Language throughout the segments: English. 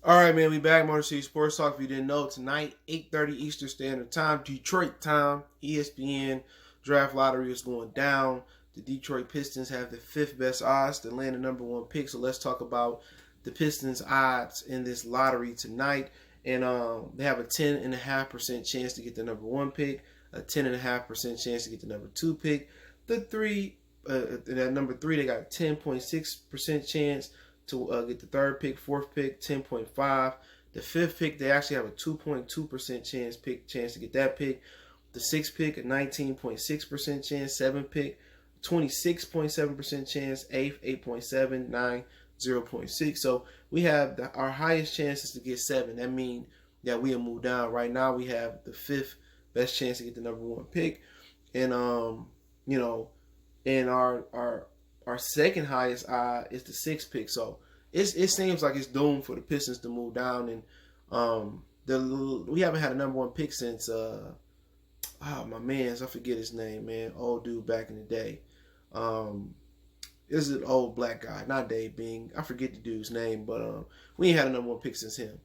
All right, man, we back. Motor City Sports Talk. If you didn't know, tonight, 8:30 Eastern Standard Time, Detroit time, ESPN Draft Lottery is going down. The Detroit Pistons have the fifth best odds to land the number one pick. So let's talk about the Pistons' odds in this lottery tonight. And they have a 10.5% chance to get the number one pick, a 10.5% chance to get the number two pick. That number three, they got a 10.6% chance to get the third pick. Fourth pick, 10.5. The fifth pick, they actually have a 2.2% chance to get that pick. The sixth pick, a 19.6% chance. Seventh pick, 26.7% chance. Eighth, 8.7. Nine, 0.6. So we have our highest chances to get seven. That means that we'll move down. Right now we have the fifth best chance to get the number one pick. And and our second highest odd is the sixth pick. So it seems like it's doomed for the Pistons to move down. And we haven't had a number one pick since my man's, I forget his name, man, old dude back in the day. This is an old black guy, not Dave Bing. I forget the dude's name, but we ain't had a number one pick since him.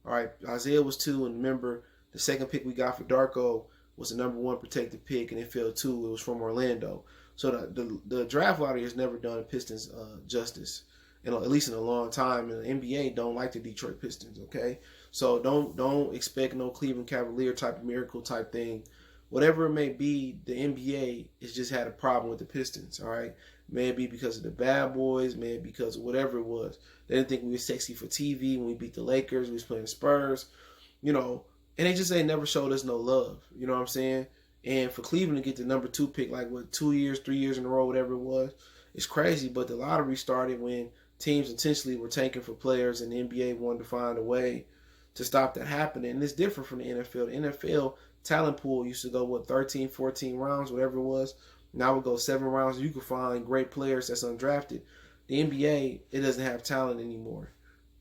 All right, Isaiah was 2, and remember the second pick we got for Darko was the number one protected pick, and it fell 2. It was from Orlando. So the draft lottery has never done Pistons justice, at least in a long time. And the NBA don't like the Detroit Pistons. Okay, so don't expect no Cleveland Cavalier type of miracle type thing. Whatever it may be, the NBA has just had a problem with the Pistons. All right, may it be because of the bad boys, may it be because of whatever it was. They didn't think we were sexy for TV when we beat the Lakers. We was playing the Spurs, and they just ain't never showed us no love. You know what I'm saying? And for Cleveland to get the number 2 pick, like 2 years, 3 years in a row, whatever it was, it's crazy. But the lottery started when teams intentionally were tanking for players, and the NBA wanted to find a way to stop that happening. And it's different from the NFL. The NFL talent pool used to go, 13, 14 rounds, whatever it was. Now it goes 7 rounds. You can find great players that's undrafted. The NBA, it doesn't have talent anymore,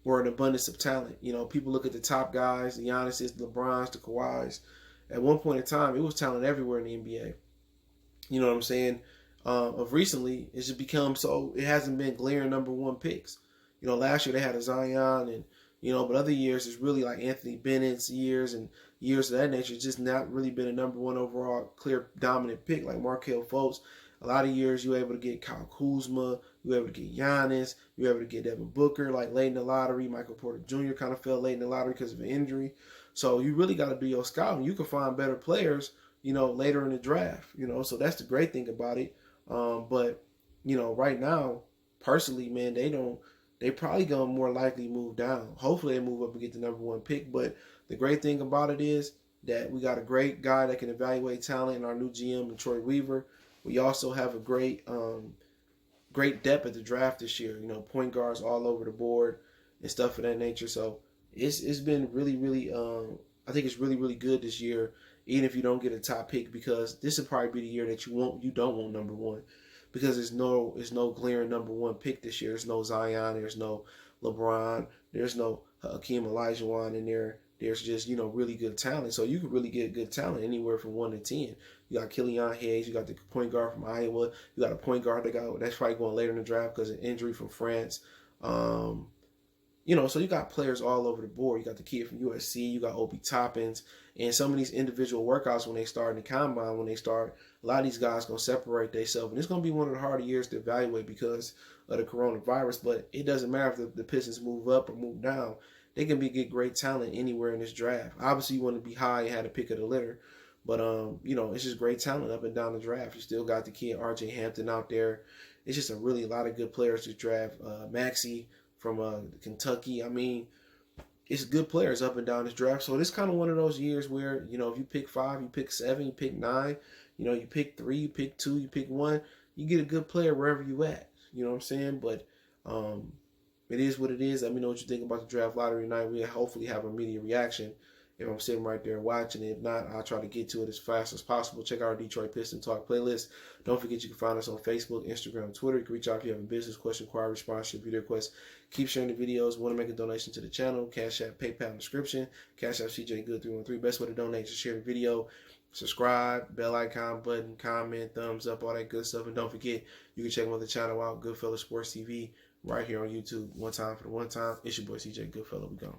or an abundance of talent. People look at the top guys, the Giannis's, the LeBrons, the Kawhis. At one point in time, it was talent everywhere in the NBA. You know what I'm saying? Of recently, it's just become so it hasn't been glaring number one picks. Last year they had a Zion, and but other years it's really like Anthony Bennett's years and years of that nature. It's just not really been a number one overall clear dominant pick like Markelle Fultz. A lot of years you were able to get Kyle Kuzma, you were able to get Giannis, you were able to get Devin Booker like late in the lottery. Michael Porter Jr. kind of fell late in the lottery because of an injury. So you really got to do your scouting. You can find better players, later in the draft. So that's the great thing about it. But right now, personally, man, they probably gonna more likely move down. Hopefully they move up and get the number one pick. But the great thing about it is that we got a great guy that can evaluate talent in our new GM, and Troy Weaver. We also have a great depth at the draft this year. Point guards all over the board and stuff of that nature. So it's been really, really. I think it's really, really good this year, even if you don't get a top pick, because this will probably be the year that you don't want number one, because there's no glaring number one pick this year. There's no Zion, there's no LeBron, there's no Hakeem Olajuwon in there. There's just really good talent. So you can really get good talent anywhere from 1 to 10. You got Killian Hayes, you got the point guard from Iowa, you got a point guard that's probably going later in the draft because of injury from France. So you got players all over the board. You got the kid from USC, you got Obi Toppins, and some of these individual workouts when they start in the combine, a lot of these guys going to separate themselves. And it's going to be one of the harder years to evaluate because of the coronavirus, but it doesn't matter if the Pistons move up or move down. They can get great talent anywhere in this draft. Obviously, you want to be high and have a pick of the litter, but it's just great talent up and down the draft. You still got the kid R.J. Hampton out there. It's just a lot of good players to draft. Maxey from Kentucky. I mean, it's good players up and down this draft. So it's kind of one of those years where if you pick 5, you pick 7, you pick 9, you pick 3, you pick 2, you pick 1, you get a good player wherever you at. You know what I'm saying? But it is what it is. Let me know what you think about the draft lottery tonight. We'll hopefully have a media reaction if I'm sitting right there watching it. If not, I'll try to get to it as fast as possible. Check out our Detroit Piston Talk playlist. Don't forget you can find us on Facebook, Instagram, Twitter. You can reach out if you have a business question, inquiry, sponsorship, video request. Keep sharing the videos. Want to make a donation to the channel? Cash App, PayPal in the description. Cash App CJ Good 313. Best way to donate is to share the video. subscribe, bell icon button, comment, thumbs up, all that good stuff. And don't forget, you can check my other channel out, Goodfella Sports TV, right here on YouTube. One time for the one time. It's your boy CJ Goodfella. We gone.